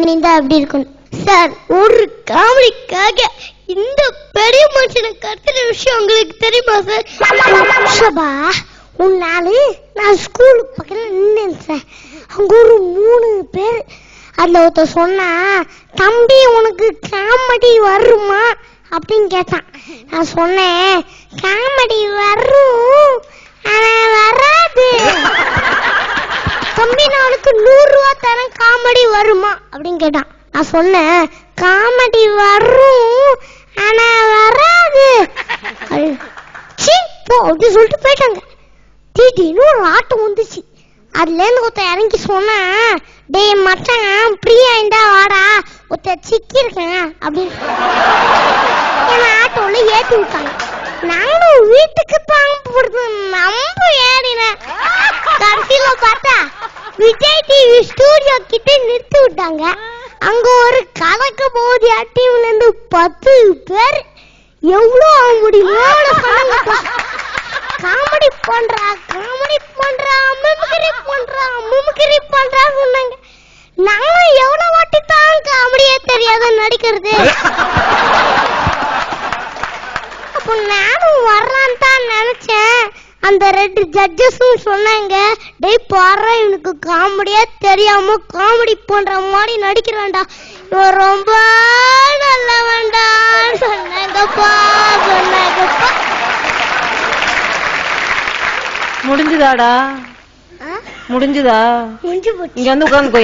அப்படி இருக்கும் சார். ஒரு காமெடிக்காக இந்த பெரிய மனுஷனை கத்துற விஷயம் உங்களுக்கு தெரியுமா சார்? சபா ஒரு நாள் நான் ஸ்கூல் பக்கத்துல நின்னேன் சார். அங்க ஒரு 3 பேர். அதுல ஒருத்த சொன்னா, தம்பி உனக்கு காமெடி வருமா அப்படின்னு கேட்டான். நான் சொன்னேன், காமெடி வரும் ஆனா வராது. தம்பி நான் உனக்கு 100 ரூபா தரேன், காமெடி வருமா அப்படின்னு கேட்டான். நான் சொன்னேன், காமெடி வரும் ஆனா வராது அப்படி சொல்லிட்டு போயிட்டாங்க. திடீர்னு ஒரு ஆட்டம் வந்துச்சு. அதுல இருந்து ஒருத்த இறங்கி சொன்னா, டேய் மச்சான் பிரியா இந்தா வாடா, ஒருத்த சிக்கி இருக்கேன் அப்படின்னு ஆட்டோல ஏத்தி விட்டாங்க. நானும் வீட்டுக்கு தான் போறது நம்ப ஏறினேன். கடைசியில பார்த்தா விஜய் டிவி ஸ்டூடியோ கிட்ட நிறுத்தி விட்டாங்க. அங்க ஒரு கலக்க போதி டீம்ல இருந்து 10 பேர் எவ்வளவு ஆக முடியுமோ சொன்னாங்க. காமெடி பண்றா காமெடி பண்றா மிமிக்ரி பண்றா மிமிக்ரி பண்றா சொன்னாங்க. நானும் எவ்வளவு வாட்டி தான் காமெடியே தெரியாத நடிக்கிறது. அப்போ நானும் வர்றான்னு தான் நினைச்சேன். அந்த 2 ஜட்ஜஸும் சொன்னாங்க, டேய் பாரு இவனுக்கு காமெடியா தெரியாம காமெடி பண்ற மாதிரி நடிக்கிறான்டா, இவன் ரொம்ப நல்லவன்டா சொன்னாங்கப்பா. முடிஞ்சுதாடா? முடிஞ்சுதா? முடிஞ்சு போச்சு. இங்க வந்து உட்கார்ந்து